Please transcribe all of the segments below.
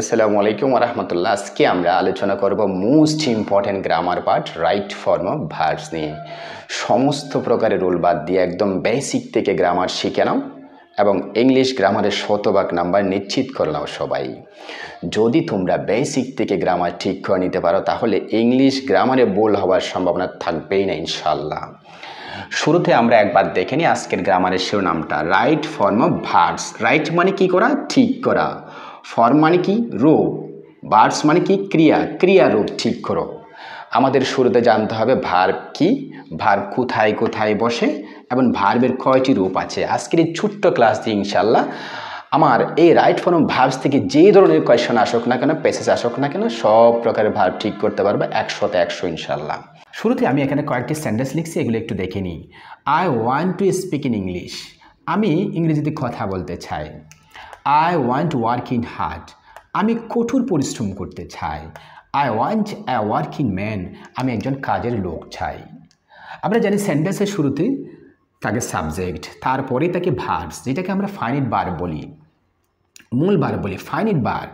আসসালামু আলাইকুম ওয়া রাহমাতুল্লাহ। আজকে আমরা আলোচনা করব most important grammar part right form of verbs নিয়ে। সমস্ত প্রকারের রুল বাদ দিয়ে একদম বেসিক থেকে গ্রামার শিখে নাও এবং ইংলিশ গ্রামারের শতভাগ নাম্বার নিশ্চিত করে নাও সবাই। যদি তোমরা বেসিক থেকে গ্রামার ঠিক করে নিতে পারো তাহলে ইংলিশ গ্রামারে ভুল হওয়ার সম্ভাবনা থাকবেই না ইনশাআল্লাহ। শুরুতে আমরা একবার দেখে নিই আজকের গ্রামারের শিরোনামটা, right form of verbs. Right মানে কি করা? ঠিক করা। ফর্ম মানে কি? রূপ। ভার্বস মানে কি? ক্রিয়া। ক্রিয়া রূপ ঠিক করো। আমাদের শুরুতে জানতে হবে ভার্ব কি, ভার্ব কোথায় কোথায় বসে এবং ভার্বের কয়টি রূপ আছে। আজকের এই ছোট্ট ক্লাস দিয়ে ইনশাল্লাহ আমার এই রাইট ফর্ম অফ ভার্বস থেকে যে ধরনের কোয়েশ্চন আসুক না কেন, প্যাসেজ আসুক না কেন, সব প্রকারের ভার্ব ঠিক করতে পারবে 100তে 100 ইনশাল্লাহ। শুরুতে আমি এখানে কয়েকটি সেন্টেন্স লিখছি, এগুলো একটু দেখে নিই। I want to speak in English. আমি ইংরেজিতে কথা বলতে চাই। I want working hard. আমি কঠোর পরিশ্রম করতে চাই। I want a working man. আমি একজন কাজের লোক চাই। আমরা জানি সেন্টেন্সের শুরুতে থাকে সাবজেক্ট, তারপরে থাকে ভার্বস, যেটাকে আমরা ফাইনাইট ভার্ব বলি, মূল ভার্ব বলি, ফাইনাইট ভার্ব।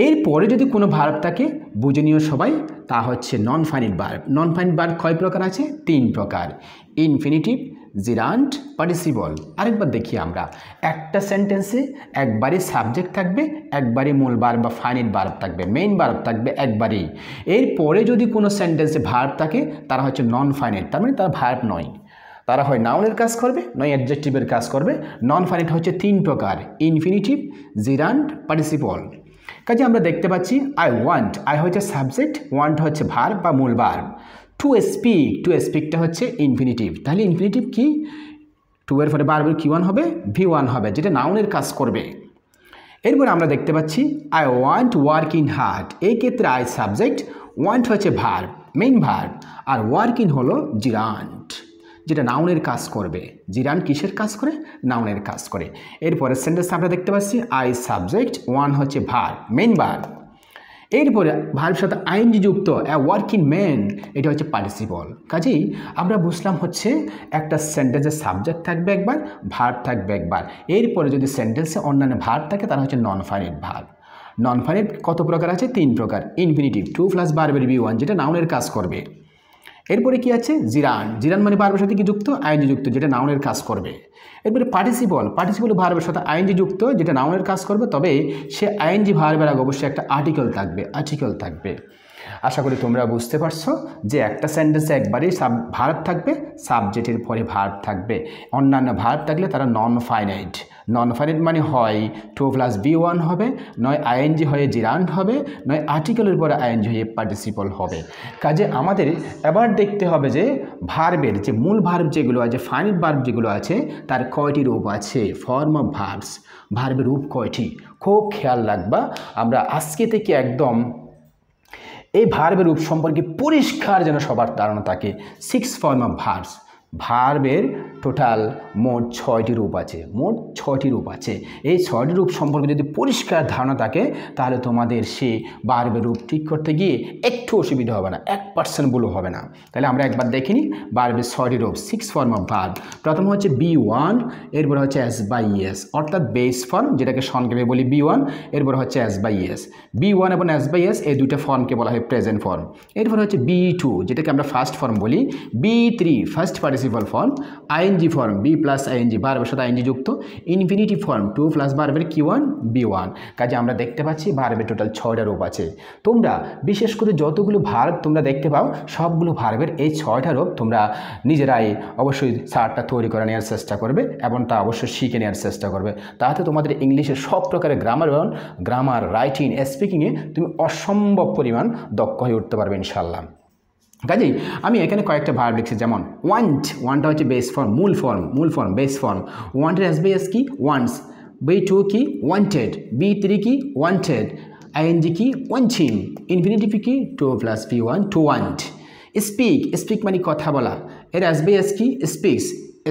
এরপরে যদি কোনো ভার্ব থাকে বুঝে নিও সবাই, তা হচ্ছে non finite verb. Non finite verb কয় প্রকার আছে? 3 প্রকার, ইনফিনিটিভ, জিরান্ট, পার্টিসিপল। আরেকবার দেখি আমরা, একটা সেন্টেন্সে একবারই সাবজেক্ট থাকবে, একবারই মূল ভার্ব বা ফাইনাইট ভার্ব থাকবে, মেইন ভার্ব থাকবে একবারই। এরপরে যদি কোনো সেন্টেন্সে ভার্ব থাকে তারা হচ্ছে নন ফাইনাইট, তার মানে তারা ভার্ব নয়, তারা হয় নাউনের কাজ করবে নয় অ্যাডজেক্টিভের কাজ করবে। নন ফাইনাইট হচ্ছে 3 প্রকার, ইনফিনিটিভ, জিরান্ট, পার্টিসিপল। কাজে আমরা দেখতে পাচ্ছি আই ওয়ান্ট, আই হচ্ছে সাবজেক্ট, ওয়ান্ট হচ্ছে ভার্ব বা মূল ভার্ব। টু স্পিক, টু স্পিকটা হচ্ছে ইনফিনিটিভ। তাহলে ইনফিনিটিভ কি? টু এর পরে ভার্বের কি ওয়ান হবে? V1 হবে, যেটা নাউনের কাজ করবে। এরপর আমরা দেখতে পাচ্ছি আই ওয়ান্ট ওয়ার্কিং হার্ড। এই ক্ষেত্রে আই সাবজেক্ট, ওয়ান্ট হচ্ছে verb, main verb, are working হলো জিরান্ট, যেটা নাউনের কাজ করবে। জিরান্ট কিসের কাজ করে? নাউনের কাজ করে। এরপরে সেন্টেন্স আমরা দেখতে পাচ্ছি আই সাবজেক্ট, ওয়ান হচ্ছে ভার্ব, মেইন ভার্ব। এরপরে ভার্বের সাথে আইএনজি যুক্ত এ ওয়ার্কিং ম্যান, এটা হচ্ছে পার্টিসিপল। কাজেই আমরা বুঝলাম হচ্ছে একটা সেন্টেন্সে সাবজেক্ট থাকবে একবার, ভার্ব থাকবে একবার। এরপরে যদি সেন্টেন্সে অন্যান্য ভার্ব থাকে তারা হচ্ছে non finite verb. Non finite কত প্রকার আছে? 3 প্রকার, ইনফিনিটিভ, 2 প্লাস ভার্বের V1, যেটা নাউনের কাজ করবে। এরপরে কি আছে? জিরান। জিরান মানে ভার্বের সাথে কি যুক্ত? আইএনজি যুক্ত, যেটা নাউনের কাজ করবে। এরপরে পার্টিসিপল। পার্টিসিপল ভার্বের সাথে আইএনজি যুক্ত, যেটা নাউনের কাজ করবে, তবে সে আইএনজি ভার্বের আগে অবশ্যই একটা আর্টিকেল থাকবে। আশা করি তোমরা বুঝতে পারছো যে একটা সেন্টেন্সে একবারই ভার্ব থাকবে, সাবজেক্টের পরে ভার্ব থাকবে। অন্যান্য ভার্ব থাকলে তারা নন ফাইনাইট। নন ফাইনাইট মানে হয় 2 প্লাস V1 হবে, নয় আইএনজি হয়ে জিরান্ট হবে, নয় আর্টিকেলের পরে আইএনজি হয়ে পার্টিসিপল হবে। কাজে আমাদের এবার দেখতে হবে যে ভার্বের যে মূল ভার্ব যেগুলো আছে, ফাইনাইট ভার্ব যেগুলো আছে, তার কয়টি রূপ আছে, ফর্ম অফ ভার্বস, ভার্বের রূপ কয়টি, খুব খেয়াল রাখবা। আমরা আজকে থেকে একদম এই ভার্বের রূপ সম্পর্কে পরিষ্কার যেন সবার ধারণা থাকে। 6 ফর্ম অফ ভার্বস। ভার্বের টোটাল মোট 6টি রূপ আছে, এই 6টি রূপ সম্পর্কে যদি পরিষ্কার ধারণা থাকে তাহলে তোমাদের সেই ভার্বের রূপ ঠিক করতে গিয়ে একটু অসুবিধা হবে না, 1% ভুলও হবে না। তাহলে আমরা একবার দেখে নিই ভার্বের 6টি রূপ, 6 ফর্ম অফ ভার্ব। প্রথম হচ্ছে B1, এরপর হচ্ছে S/S, অর্থাৎ বেস ফর্ম, যেটাকে সংক্ষেপে বলি B1, এরপর হচ্ছে S/S। B1 এবং S/S এই দুইটা ফর্মকে বলা হয় প্রেজেন্ট ফর্ম। এরপর হচ্ছে B2, যেটাকে আমরা ফার্স্ট ফর্ম বলি। B3 first participle form. ING form, B plus ING, ভার্বের সাথে আইএনজি যুক্ত। ইনফিনিটিভ ফর্ম, 2 প্লাস ভার্বের Q1 B1। কাজে আমরা দেখতে পাচ্ছি ভার্বের টোটাল 6টা রূপ আছে। তোমরা বিশেষ করে যতগুলো ভার্ব তোমরা দেখতে পাও সবগুলো ভার্বের এই 6টা রূপ তোমরা নিজেরাই অবশ্যই চার্টটা তৈরি করে নেওয়ার চেষ্টা করবে এবং তা অবশ্যই শিখে নেওয়ার চেষ্টা করবে। তাতে তোমাদের ইংলিশের সব প্রকারের গ্রামার, রাইটিং, স্পিকিংয়ে তুমি অসম্ভব পরিমাণ দক্ষ হয়ে উঠতে পারবে ইনশাল্লাহ। কাজেই আমি এখানে কয়েকটা ভার্ব লিখছি, যেমন ওয়ান্টটা হচ্ছে বেস ফর্ম, মূল ফর্ম, বেস ফর্ম। ওয়ান্টের S/S কি? ওয়ান্টস। B2 কি? ওয়ান্টেড। B3 কি? ওয়ান্টেড। আইএনজি কি? ওয়ান্টিং। ইনফিনিটিভ কি? 2 plus V1, two want. Speak মানে কথা বলা, এর S/S কি? স্পিক্স।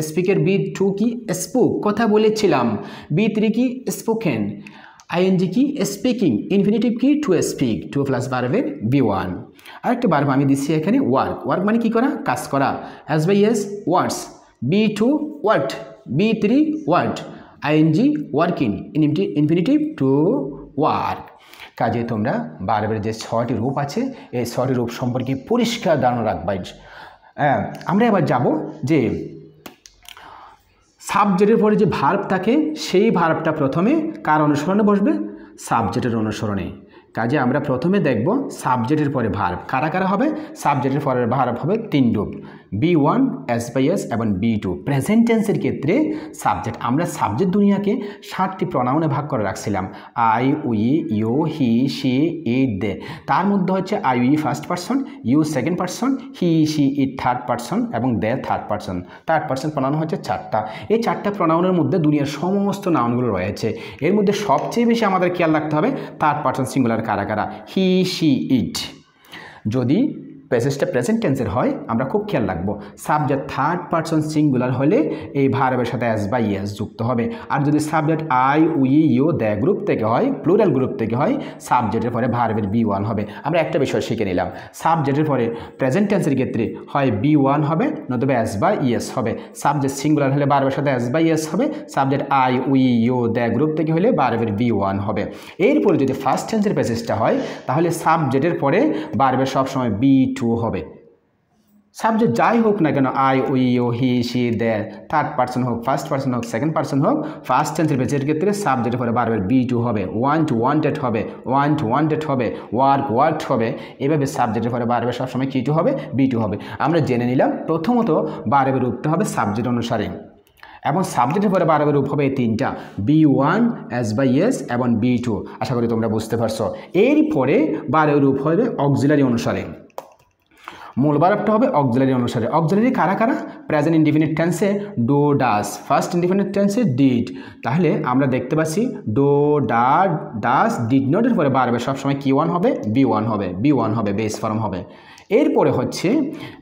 স্পিকের B2 কি? স্পোক, কথা বলেছিলাম। B3 কি? স্পোকেন। আইএনজি কি? স্পিকিং। ইনফিনিটিভ কি? টু স্পিক, 2 প্লাস ভার্বের V1। আরেকটা ভার্ব আমি দিচ্ছি এখানে ওয়ার্ক মানে কি করা? কাজ করা। S/S words. B2 worked. B3 worked. ING working. Infinitive to work. কাজে তোমরা ভার্বের যে 6টি রূপ আছে এই 6টি রূপ সম্পর্কে পরিষ্কার ধারণা রাখবাই। আমরা এবার যাব যে সাবজেক্টের পরে যে ভার্ব থাকে সেই ভার্বটা প্রথমে কার অনুসরণে বসবে? সাবজেক্টের অনুসরণে। কাজে আমরা প্রথমে দেখব সাবজেক্টের পরে ভার্ব কারা কারা হবে। সাবজেক্টের পরে ভার্ব হবে 3 রূপ, B1, S/S এবং B2। প্রেজেন্ট টেন্সের ক্ষেত্রে সাবজেক্ট, আমরা সাবজেক্ট দুনিয়াকে 7টি প্রনাউনে ভাগ করে রাখছিলাম, I, we, you, he, she, it, they. তার মধ্যে হচ্ছে I, we first person, you second person, he, she, it third person এবং they third person. Third person pronoun হচ্ছে 4টা। এই 4টা প্রনাউনের মধ্যে দুনিয়ার সমস্ত নাউনগুলো রয়েছে। এর মধ্যে সবচেয়ে বেশি আমাদের খেয়াল রাখতে হবে থার্ড পারসন সিঙ্গুলার কারা কারা, হি, শি, ইট। যদি প্যাসেজটা প্রেজেন্ট টেন্সের হয় আমরা খুব খেয়াল রাখবো সাবজেক্ট থার্ড পারসন সিঙ্গুলার হলে এই ভার্বের সাথে এস বা ইএস যুক্ত হবে। আর যদি subject I, we, you, the group থেকে হয়, প্লুরাল গ্রুপ থেকে হয়, সাবজেক্টের পরে ভার্বের B1 হবে। আমরা একটা বিষয় শিখে নিলাম, সাবজেক্টের পরে প্রেজেন্ট টেন্সের ক্ষেত্রে হয় B1 হবে নতুবা এস বা ইএস হবে। সাবজেক্ট সিঙ্গুলার হলে ভার্বের সাথে এস বা ইএস হবে। Subject I, we, you, the group থেকে হলে ভার্বের B1 হবে। এরপরে যদি ফার্স্ট টেন্সের প্যাসেজটা হয় তাহলে সাবজেক্টের পরে ভার্বের সবসময় B2 হবে। সাবজেক্ট যাই হোক না কেন, I, we, you, he, she, they, third person হোক, ফার্স্ট পারসন হোক, সেকেন্ড পারসন হোক, ফার্স্ট টেন্সের প্যাসেজের ক্ষেত্রে সাবজেক্টের পরে ভার্বের B2 হবে। ওয়ান্ট, ওয়ান্টেড হবে, ওয়ান্ট, ওয়ান্টেড হবে, ওয়ার্ক, ওয়ার্কড হবে। এভাবে সাবজেক্টের পরে ভার্বের সবসময় কি2 হবে? B2 হবে। আমরা জেনে নিলাম প্রথমত ভার্বের রূপটা হবে সাবজেক্ট অনুসারে এবং সাবজেক্টের পরে ভার্বের রূপ হবে এই 3টা, B1, S by S এবং B2। আশা করি তোমরা বুঝতে পারছো। এরপরে ভার্বের রূপ হবে অক্সিলারি অনুসারে। মূল ভার্বটা হবে অক্সিলারি অনুসারে। অক্সিলারি কারা কারা? প্রেজেন্ট ইনডিফিনিট টেন্সে ডু, ডাস, ফার্স্ট ইনডিফিনিট টেন্সে ডিড। তাহলে আমরা দেখতে পাচ্ছি ডু, ডাস, ডিড নটের পরে ভার্বের সবসময় কি1 হবে? B1 হবে, B1 হবে, বেস ফর্ম হবে। এরপরে হচ্ছে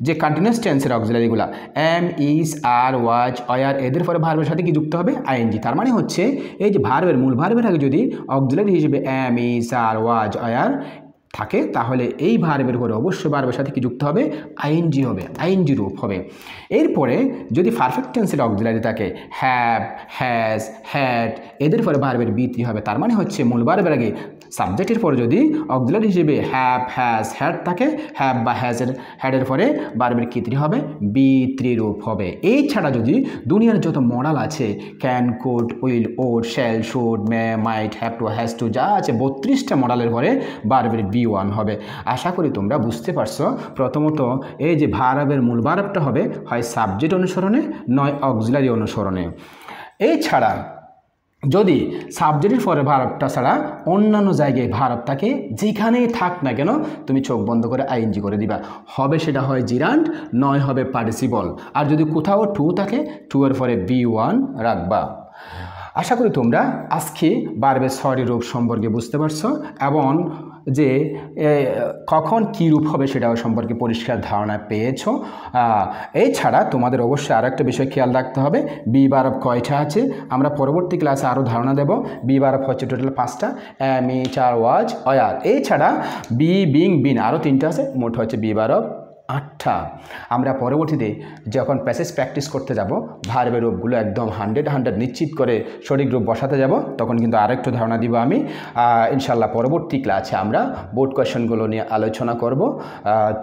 যে কন্টিনিউয়াস টেন্সের অক্সিলারিগুলা am, is, are, was, were, এদের পরে ভার্বের সাথে কি যুক্ত হবে? আইএনজি। তার মানে হচ্ছে এই যে ভার্বের মূল ভার্বের আগে যদি অক্সিলারি হিসেবে am, is, are, was, were থাকে তাহলে এই ভার্বের পরে অবশ্যই ভার্বের সাথে কি যুক্ত হবে? আইএনজি হবে, আইএনজি রূপ হবে। এরপরে যদি পারফেক্ট টেন্সের অক্সিলারি থাকে হ্যাভ, হ্যাজ, হ্যাড, এদের পরে ভার্বের B3 হবে। তার মানে হচ্ছে মূল ভার্বের আগে সাবজেক্টের পরে যদি অক্সিলারি হিসেবে হ্যাভ, হ্যাজ, হ্যাড থাকে, হ্যাভ বা হ্যাডের পরে ভার্বের কি3 হবে? B3 রূপ হবে। এই ছাড়া যদি দুনিয়ার যত মডাল আছে can, could, will, would, shall, should, may, might, have to, has to, যা আছে 32টা মডেলের পরে ভার্বের B1 হবে। আশা করি তোমরা বুঝতে পারছো। প্রথমত এই যে ভার্বের মূল ভার্বটা হবে হয় সাবজেক্ট অনুসরণে নয় অক্সিলারি অনুসরণে। এছাড়া যদি সাবজেক্টের পরে ভার্বটা ছাড়া অন্যান্য জায়গায় ভার্ব থাকে যেখানেই থাক না কেন তুমি চোখ বন্ধ করে আইএনজি করে দিবা, হবে সেটা হয় জিরান্ড নয় হবে পার্টিসিপল। আর যদি কোথাও টু থাকে টু এর পরে B1 রাখবা। আশা করি তোমরা আজকে ভার্বের 6টি রূপ সম্পর্কে বুঝতে পারছো এবং যে কখন কী রূপ হবে সেটাও সম্পর্কে পরিষ্কার ধারণা পেয়েছো। এছাড়া তোমাদের অবশ্যই আরও একটা বিষয় খেয়াল রাখতে হবে, বি ভার্ব কয়টা আছে আমরা পরবর্তী ক্লাসে আরও ধারণা দেব। বি ভার্ব হচ্ছে টোটাল 5টা, am, is, are, was, were. এছাড়া বি, বিং, বিন আরও 3টা আছে, মোট হচ্ছে বি ভার্ব 8টা। আমরা পরবর্তীতে যখন প্যাসেজ প্র্যাকটিস করতে যাব ভার্বের রূপগুলো একদম 100 নিশ্চিত করে সঠিক রূপ বসাতে যাব, তখন কিন্তু আরেকটু ধারণা দিব আমি ইনশাল্লাহ। পরবর্তী ক্লাসে আমরা বোর্ড কোয়েশ্চেনগুলো নিয়ে আলোচনা করব।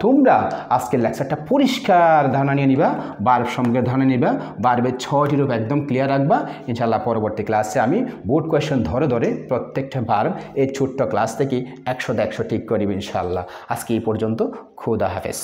তোমরা আজকের লেকচারটা পরিষ্কার ধারণা নিয়ে নিবা, ভার্ব সম্পর্কে ধারণা নিবা, ভার্বের 6টি রূপ একদম ক্লিয়ার রাখবা। ইনশাল্লাহ পরবর্তী ক্লাসে আমি বোর্ড কোয়েশ্চেন ধরে ধরে প্রত্যেকটা ভার্ব এই ছোট্ট ক্লাস থেকে 100 ঠিক করিব ইনশাল্লাহ। আজকে এই পর্যন্ত, খুদা হাফেজ।